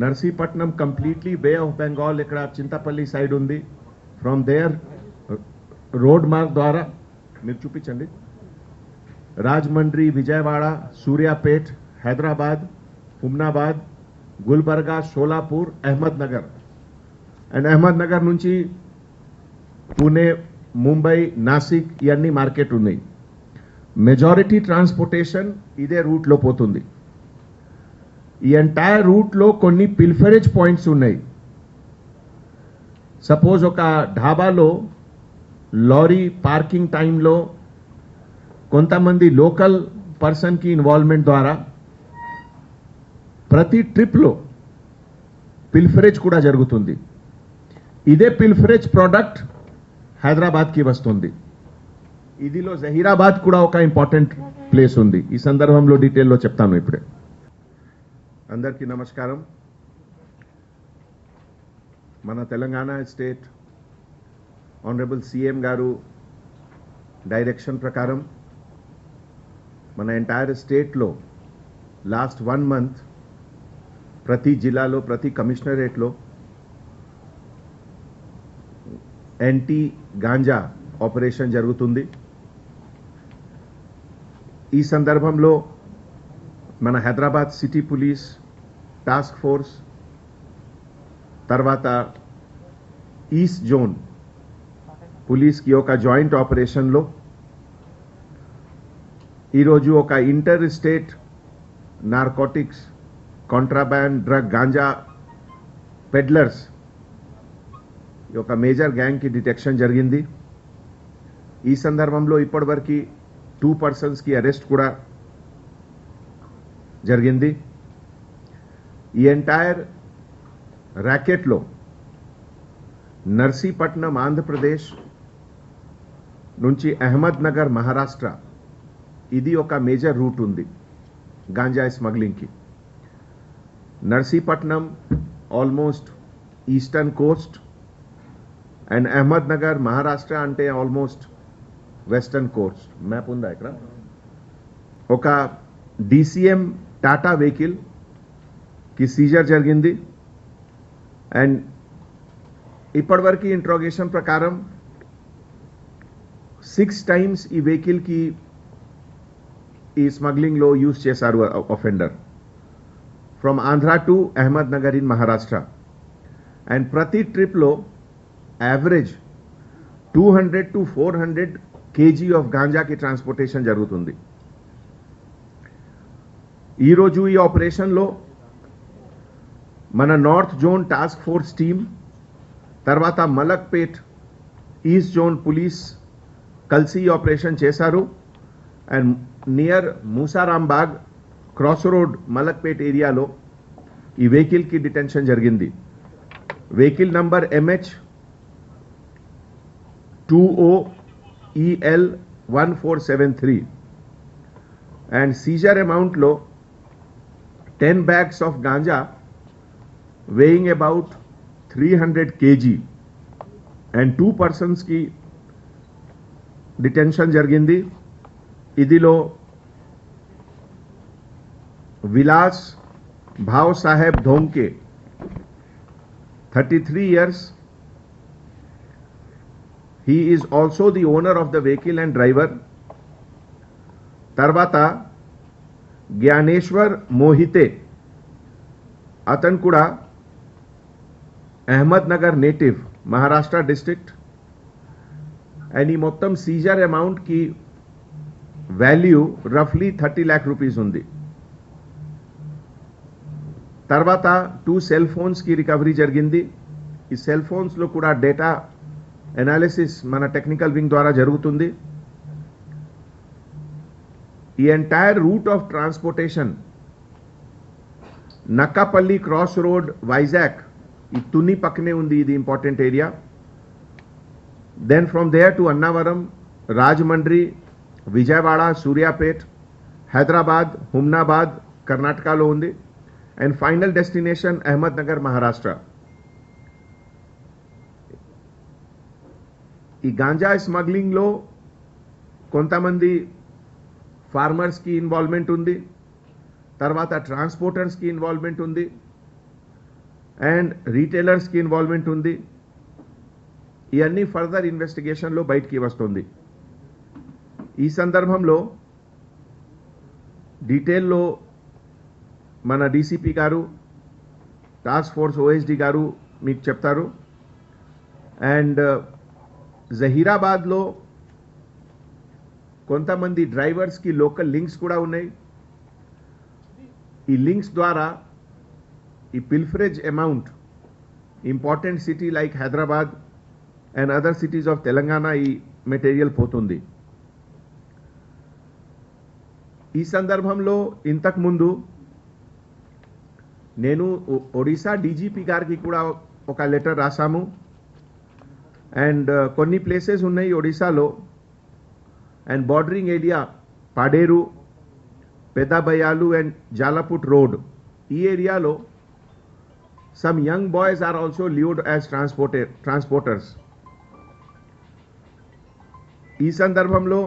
Narsipatnam completely Bay of Bengal ఇక్కడ Chintapalli side ఉంది. From there road mark ద్వారా మీరు చూపించండి. రాజమండ్రి, విజయవాడ, సూర్యాపేట్, హైదరాబాద్, హుమ్నాబాద్, గుల్బర్గా, షోలాపూర్, అహ్మద్నగర్ అండ్ అహ్మద్నగర్ నుంచి పూణే, ముంబై, నాసిక్ ఇవన్నీ మార్కెట్ ఉన్నాయి. మెజారిటీ ట్రాన్స్పోర్టేషన్ ఇదే రూట్లో పోతుంది. ఈ ఎంటైర్ రూట్లో కొన్ని పిల్ఫరేజ్ పాయింట్స్ ఉన్నాయి. సపోజ్ ఒక ఢాబాలో లారీ పార్కింగ్ టైంలో కొంతమంది లోకల్ పర్సన్కి ఇన్వాల్వ్మెంట్ ద్వారా ప్రతి ట్రిప్లో పిల్ఫరేజ్ కూడా జరుగుతుంది. ఇదే పిల్ఫరేజ్ ప్రోడక్ట్ హైదరాబాద్కి వస్తుంది. ఇదిలో జహీరాబాద్ కూడా ఒక ఇంపార్టెంట్ ప్లేస్ ఉంది. ఈ సందర్భంలో డీటెయిల్లో చెప్తాను ఇప్పుడే. అందరికీ నమస్కారం. మన తెలంగాణ స్టేట్ ఆనరబుల్ సీఎం గారు డైరెక్షన్ ప్రకారం మన ఎంటైర్ స్టేట్లో లాస్ట్ 1 month ప్రతి జిల్లాలో ప్రతి కమిషనరేట్లో యాంటీ గాంజా ఆపరేషన్ జరుగుతుంది. ఈ సందర్భంలో మన Hyderabad city police task force తర్వాత ఈస్ట్ జోన్ పోలీస్కి ఒక జాయింట్ ఆపరేషన్లో ఈరోజు ఒక inter state narcotics, contraband drug, ganja peddlers ఒక మేజర్ గ్యాంగ్కి డిటెక్షన్ జరిగింది. ఈ సందర్భంలో ఇప్పటివరకు 2 personsకి అరెస్ట్ కూడా జరిగింది. ఈ ఎంటైర్ ర్యాకెట్లో నర్సీపట్నం ఆంధ్రప్రదేశ్ నుంచి అహ్మద్నగర్ మహారాష్ట్ర ఇది ఒక మేజర్ రూట్ ఉంది గాంజా స్మగ్లింగ్కి. Narsipatnam almost eastern coast and Ahmednagar Maharashtra అంటే ఆల్మోస్ట్ వెస్టర్న్ కోస్ట్. మ్యాప్ ఉందా ఇక్కడ? ఒక DCM టాటా వెహికల్కి సీజర్ జరిగింది. అండ్ ఇప్పటివరకు ఇంట్రోగేషన్ ప్రకారం 6 times ఈ వెహికల్కి ఈ స్మగ్లింగ్లో యూజ్ చేశారు offender from Andhra to Ahmednagar in Maharashtra. And ప్రతి ట్రిప్లో యావరేజ్ 200 to 400 kg ఆఫ్ గాంజాకి ట్రాన్స్పోర్టేషన్ జరుగుతుంది. ఈరోజు ఈ ఆపరేషన్లో మన north zone task force team తర్వాత మలక్పేట్ ఈస్ట్ జోన్ పోలీస్ కలిసి ఈ ఆపరేషన్ చేశారు. And near Musarambagh cross road Malakpet ఏరియాలో ఈ వెహికల్కి డిటెన్షన్ జరిగింది. Vehicle number MH20EL1473 and seizure అమౌంట్లో 10 bags of ganja weighing about 300 kg and 2 personsకి detention జరిగింది. ఇదిలో Vilas Bhau Saheb ధోంకే 33 years. He is also the owner of the vehicle and driver. తర్వాత జ్ఞానేశ్వర్ మోహితే అతను కూడా Ahmednagar native, Maharashtra district. And ఈ మొత్తం సీజర్ అమౌంట్కి వాల్యూ రఫ్లీ 30 lakh rupees ఉంది. తర్వాత 2 cell phonesకి రికవరీ జరిగింది. ఈ సెల్ ఫోన్స్లో కూడా డేటా అనాలిసిస్ మన టెక్నికల్ వింగ్ ద్వారా జరుగుతుంది. ఈ entire route of transportation Nakkapalli cross road Vizag ఈ తుని పక్కనే ఉంది. ఇది important area. Then from there to Annavaram, Rajahmundry, Vijayawada, Suryapet, Hyderabad, Humnabad కర్ణాటకలో ఉంది. And final destination Ahmednagar Maharashtra. ఈ గాంజా స్మగ్లింగ్లో కొంతమంది ఫార్మర్స్కి ఇన్వాల్వ్మెంట్ ఉంది, తర్వాత ట్రాన్స్పోర్టర్స్కి ఇన్వాల్వ్మెంట్ ఉంది. అండ్ రీటైలర్స్కి ఇన్వాల్వ్మెంట్ ఉంది. ఇవన్నీ ఫర్దర్ ఇన్వెస్టిగేషన్లో బయటికి వస్తుంది. ఈ సందర్భంలో డీటెయిల్లో మన డీసీపీ గారు, టాస్క్ ఫోర్స్ ఓఎస్డీ గారు మీకు చెప్తారు. అండ్ జహీరాబాద్లో కొంతమంది డ్రైవర్స్కి లోకల్ లింక్స్ కూడా ఉన్నాయి. ఈ లింక్స్ ద్వారా ఈ pilferage amount important city like Hyderabad and other cities of Telangana ఈ మెటీరియల్ పోతుంది. ఈ సందర్భంలో ఇంతకుముందు నేను ఒడిశా డీజీపీ గారికి కూడా ఒక లెటర్ రాశాము. అండ్ కొన్ని ప్లేసెస్ ఉన్నాయి ఒడిశాలో and bordering area Paderu, Pedabayalu and Jalaput road, ఈ ఏరియాలో some young boys are also lured as transporters. ఈ సందర్భంలో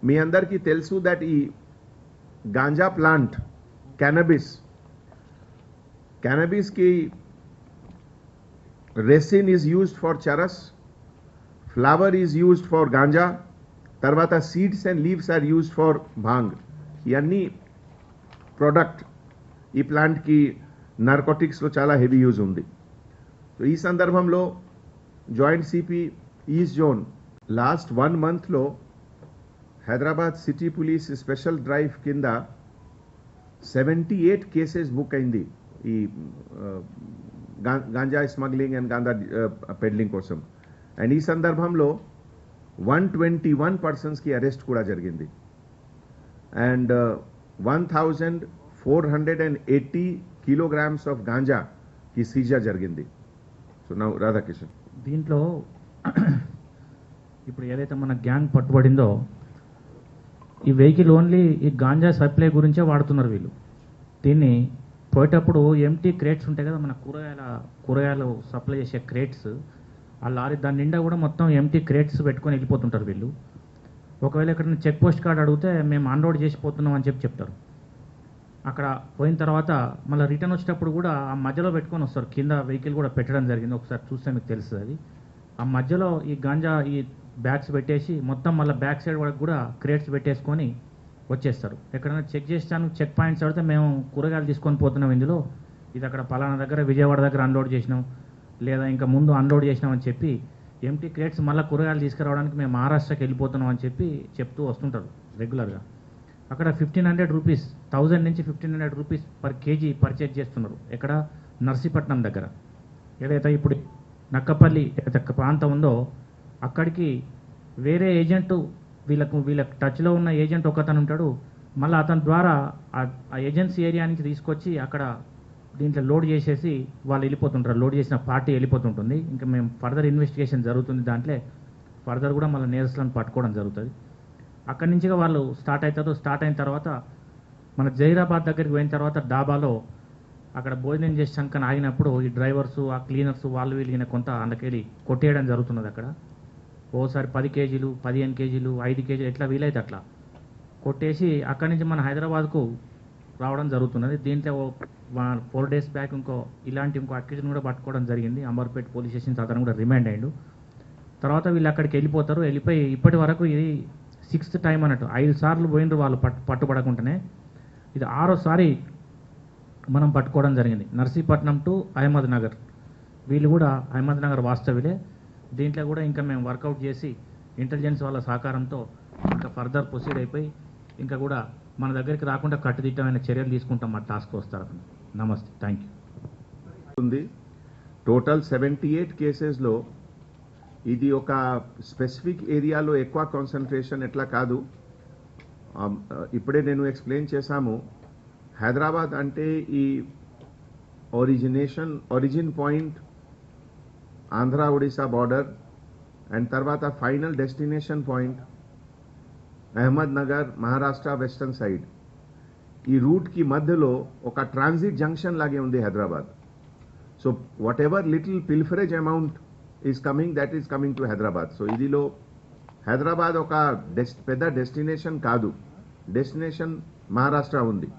మీ అందరికీ తెలుసు దట్ ఈ గాంజా ప్లాంట్ cannabis की resin is used for charas, flower is used for ganja, తర్వాత seeds and leaves are used for bhang. ఇవన్నీ ప్రోడక్ట్ ఈ ప్లాంట్కి నార్కోటిక్స్లో చాలా హెవీ యూజ్ ఉంది. సో ఈ సందర్భంలో joint CP east zone last 1 monthలో Hyderabad city police special drive కింద 78 కేసెస్ బుక్ అయింది ఈ ganja smuggling and ganja peddling కోసం. అండ్ ఈ సందర్భంలో 121 పర్సన్స్కి అరెస్ట్ కూడా జరిగింది. అండ్ 1480 kilograms of ganja की सीजर జరిగింది. సో నౌ రాధాకిషన్ దీంట్లో ఇప్పుడు ఏదైతే మన గ్యాంగ్ పట్టుబడిందో ఈ వెహికల్ ఓన్లీ ఈ గాంజా సప్లై గురించే వాడుతున్నారు వీళ్ళు. దీన్ని పోయేటప్పుడు ఎంటీ క్రేట్స్ ఉంటాయి కదా, మన కూరగాయలు సప్లై చేసే క్రేట్స్, ఆ లారీ దాని నిండా కూడా మొత్తం ఎంటీ క్రేట్స్ పెట్టుకొని వెళ్ళిపోతుంటారు వీళ్ళు. ఒకవేళ ఎక్కడైనా చెక్ పోస్ట్ కార్డ్ అడిగితే మేము అన్లోడ్ చేసిపోతున్నాం అని చెప్తారు. అక్కడ పోయిన తర్వాత మళ్ళీ రిటర్న్ వచ్చేటప్పుడు కూడా ఆ మధ్యలో పెట్టుకొని వస్తారు. కింద వెహికల్ కూడా పెట్టడం జరిగింది, ఒకసారి చూస్తే మీకు తెలుస్తుంది. అది ఆ మధ్యలో ఈ గాంజా ఈ బ్యాగ్స్ పెట్టేసి మొత్తం మళ్ళీ బ్యాక్ సైడ్ వరకు కూడా క్రేట్స్ పెట్టేసుకొని వచ్చేస్తారు. ఎక్కడైనా చెక్ చేస్తాను చెక్ పాయింట్స్ అడిగితే మేము కూరగాయలు తీసుకొని పోతున్నాం, ఇందులో ఇది అక్కడ పలానా దగ్గర విజయవాడ దగ్గర అన్లోడ్ చేసినాం, లేదా ఇంకా ముందు అన్లోడ్ చేసినాం అని చెప్పి ఎంటీ క్రేట్స్ మళ్ళీ కూరగాయలు తీసుకురావడానికి మేము మహారాష్ట్రకి వెళ్ళిపోతున్నాం అని చెప్పి చెప్తూ వస్తుంటారు రెగ్యులర్గా. అక్కడ 1500 రూపీస్, 1000 నుంచి 1500 రూపీస్ పర్ కేజీ పర్చేజ్ చేస్తున్నారు. ఎక్కడ నర్సీపట్నం దగ్గర ఏదైతే ఇప్పుడు నక్కపల్లి ఏదైతే ప్రాంతం ఉందో అక్కడికి వేరే ఏజెంటు వీళ్ళ టచ్లో ఉన్న ఏజెంట్ ఒకతను ఉంటాడు. మళ్ళీ అతని ద్వారా ఆ ఏజెన్సీ ఏరియా నుంచి తీసుకొచ్చి అక్కడ దీంట్లో లోడ్ చేసేసి వాళ్ళు వెళ్ళిపోతుంటారు. లోడ్ చేసిన పార్టీ వెళ్ళిపోతుంటుంది. ఇంకా మేము ఫర్దర్ ఇన్వెస్టిగేషన్ జరుగుతుంది, దాంట్లో ఫర్దర్ కూడా మళ్ళీ నేరస్తులను పట్టుకోవడం జరుగుతుంది. అక్కడి నుంచిగా వాళ్ళు స్టార్ట్ అవుతారు. స్టార్ట్ అయిన తర్వాత మన జహీరాబాద్ దగ్గరికి పోయిన తర్వాత డాబాలో అక్కడ భోజనం చేసాక ఆగినప్పుడు ఈ డ్రైవర్సు ఆ క్లీనర్స్ వాళ్ళు వీళ్ళిన కొంత అందుకెళ్ళి కొట్టేయడం జరుగుతున్నది. అక్కడ ఓసారి 10 కేజీలు 15 కేజీలు 5 కేజీలు ఎట్లా వీలైతే అట్లా కొట్టేసి అక్కడి నుంచి మన హైదరాబాద్కు రావడం జరుగుతున్నది. దీంట్లో 4 days బ్యాక్ ఇంకో అక్యూజన్ కూడా పట్టుకోవడం జరిగింది. అంబర్పేట్ పోలీస్ స్టేషన్ అతను కూడా రిమాండ్ అయ్యిండు. తర్వాత వీళ్ళు అక్కడికి వెళ్ళిపోతారు. వెళ్ళిపోయి ఇప్పటి వరకు ఇది 6th టైం అన్నట్టు 5 సార్లు పోయినరు వాళ్ళు పట్టుబడకుండానే. ఇది 6వ సారి మనం పట్టుకోవడం జరిగింది. నర్సీపట్నం టు అహ్మద్ నగర్, వీళ్ళు కూడా అహ్మద్ నగర్ వాస్తవ్యులే. దీంట్లో కూడా ఇంకా మేము వర్కౌట్ చేసి ఇంటెలిజెన్స్ వాళ్ళ సహకారంతో ఇంకా ఫర్దర్ ప్రొసీడ్ అయిపోయి ఇంకా కూడా మన దగ్గరికి రాకుండా కట్టుదిట్టమైన చర్యలు తీసుకుంటాం మా టాస్క్ వస్తారు. నమస్తే, థ్యాంక్ యూ. ఉంది టోటల్ 78 కేసెస్లో ఇది ఒక స్పెసిఫిక్ ఏరియాలో ఎక్కువ కాన్సన్ట్రేషన్ ఎట్లా కాదు. ఇప్పుడే నేను ఎక్స్ప్లెయిన్ చేశాము. హైదరాబాద్ అంటే ఈ origin point Andhra Odisha border and తర్వాత final destination point Ahmednagar Maharashtra western side. ఈ రూట్కి మధ్యలో ఒక ట్రాన్సిట్ జంక్షన్ లాగే ఉంది Hyderabad. So whatever little pilferage amount is coming, that is coming to Hyderabad. So idilo Hyderabad oka pedda destination kaadu, destination Maharashtra undi.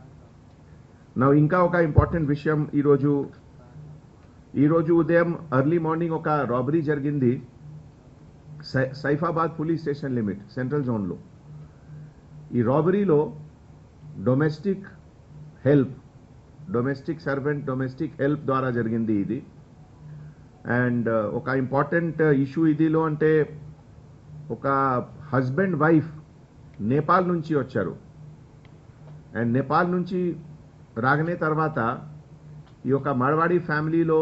Now inka oka important vishayam ee roju ఈ రోజు ఉదయం early morning ఒక robbery జరిగింది Saifabad police station limit central జోన్లో. ఈ రాబరీలో domestic servant domestic help ద్వారా జరిగింది ఇది. అండ్ ఒక ఇంపార్టెంట్ ఇష్యూ ఇదిలో అంటే ఒక హస్బెండ్ వైఫ్ నేపాల్ నుంచి వచ్చారు. అండ్ నేపాల్ నుంచి రాగనే తర్వాత ఈ యొక్క మార్వాడి ఫ్యామిలీలో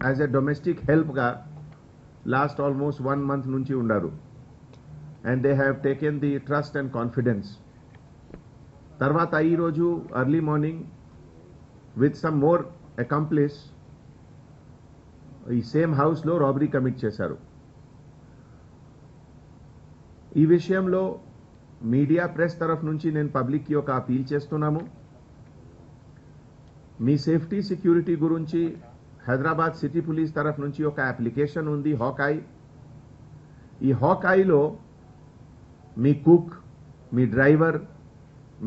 యాజ్ ఎ డొమెస్టిక్ హెల్ప్గా లాస్ట్ ఆల్మోస్ట్ 1 month నుంచి ఉన్నారు. And they have taken the trust and confidence. తర్వాత ఈరోజు early morning with some more accomplice ఈ సేమ్ హౌస్లో రాబరీ కమిట్ చేశారు. ఈ విషయంలో మీడియా ప్రెస్ తరఫు నుంచి నేను పబ్లిక్కి ఒక అపీల్ చేస్తున్నాము. మీ సేఫ్టీ సెక్యూరిటీ గురించి హైదరాబాద్ సిటీ పోలీస్ తరఫు నుంచి ఒక అప్లికేషన్ ఉంది హాకాయ్. ఈ హాకాయ్లో మీ కుక్, మీ డ్రైవర్,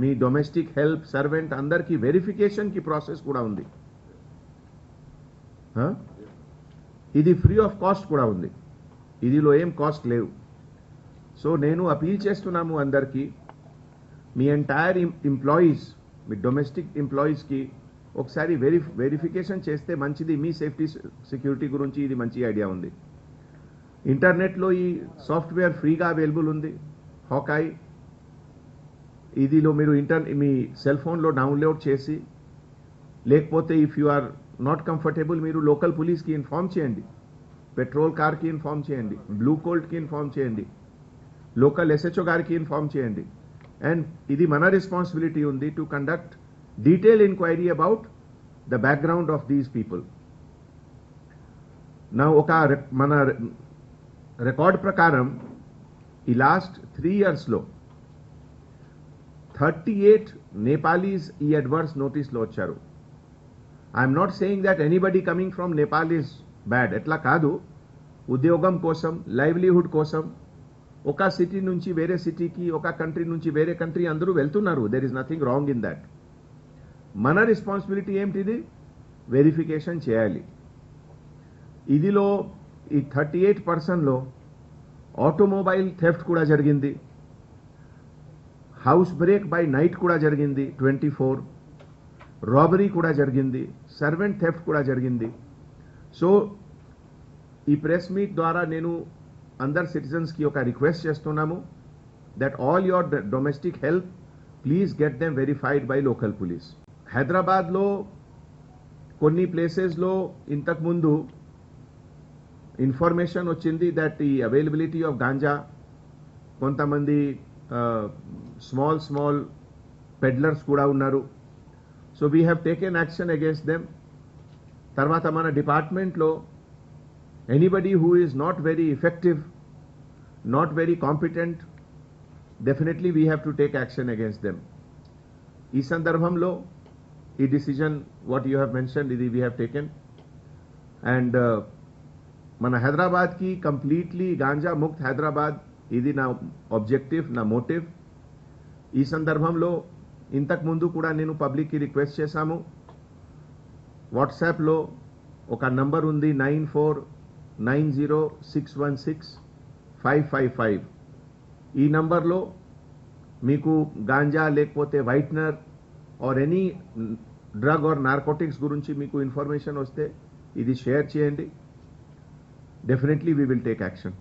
మీ డొమెస్టిక్ హెల్ప్ సర్వెంట్ అందరికీ వెరిఫికేషన్కి ప్రాసెస్ కూడా ఉంది. ఇది ఫ్రీ ఆఫ్ కాస్ట్ కూడా ఉంది. ఇదిలో ఏం కాస్ట్ లేవు. సో నేను అపీల్ చేస్తున్నాము అందరికీ, మీ ఎంటైర్ ఎంప్లాయీస్, మీ డొమెస్టిక్ ఎంప్లాయీస్కి ఒకసారి వెరిఫికేషన్ చేస్తే మంచిది. మీ సేఫ్టీ సెక్యూరిటీ గురించి ఇది మంచి ఐడియా ఉంది. ఇంటర్నెట్లో ఈ సాఫ్ట్వేర్ ఫ్రీగా అవైలబుల్ ఉంది హాకాయ్. ఇదిలో మీరు మీ సెల్ ఫోన్లో డౌన్లోడ్ చేసి, లేకపోతే if you are not comfortable మీరు లోకల్ పోలీస్కి ఇన్ఫార్మ్ చేయండి, పెట్రోల్ కార్కి ఇన్ఫార్మ్ చేయండి, బ్లూ కోల్ట్కి ఇన్ఫార్మ్ చేయండి, లోకల్ SHO గారికి ఇన్ఫార్మ్ చేయండి. అండ్ ఇది మన రెస్పాన్సిబిలిటీ ఉంది to conduct detail enquiry about the background of these people. నా ఒక మన రికార్డ్ ప్రకారం ఈ లాస్ట్ 3 yearsలో 38 నేపాలీస్ ఈ అడ్వర్స్ నోటీస్లో వచ్చారు. I'm not saying that anybody coming from Nepal is bad. ఎట్లా కాదు, ఉద్యోగం కోసం, లైవ్లీహుడ్ కోసం ఒక సిటీ నుంచి వేరే సిటీకి, ఒక కంట్రీ నుంచి వేరే కంట్రీ అందరూ వెళ్తున్నారు. There is nothing wrong in that. మన రెస్పాన్సిబిలిటీ ఏమిటిది? వెరిఫికేషన్ చేయాలి. ఇదిలో ఈ 38%లో ఆటోమొబైల్ థెఫ్ట్ కూడా జరిగింది, హౌస్ బ్రేక్ బై నైట్ కూడా జరిగింది 24, రాబరీ కూడా జరిగింది, సర్వెంట్ థెఫ్ట్ కూడా జరిగింది. సో ఈ ప్రెస్ మీట్ ద్వారా నేను అందరు సిటిజన్స్కి ఒక రిక్వెస్ట్ చేస్తున్నాము that all your domestic help please get them verified by local police. హైదరాబాద్లో కొన్ని ప్లేసెస్లో ఇంతకుముందు ఇన్ఫర్మేషన్ వచ్చింది దట్ ఈ అవైలబిలిటీ ఆఫ్ గాంజా, కొంతమంది స్మాల్ పెడ్లర్స్ కూడా ఉన్నారు. So we have taken action against them. తర్వాత మన డిపార్ట్మెంట్లో anybody who is not very effective, not very competent, definitely we have to take action against them. ఈ సందర్భంలో ఈ decision what you have mentioned ఇది we have taken. And మన హైదరాబాద్కి completely ganja Mukt Hyderabad ఇది నా ఆబ్జెక్టివ్, నా మోటివ్. ఈ సందర్భంలో ఇంతకుముందు కూడా నేను పబ్లిక్కి రిక్వెస్ట్ చేశాము. వాట్సాప్లో ఒక నంబర్ ఉంది 9490616555. ఈ నంబర్లో మీకు గాంజా లేకపోతే whitener or any drug or narcotics గురించి మీకు ఇన్ఫర్మేషన్ వస్తే ఇది షేర్ చేయండి. Definitely we will take action.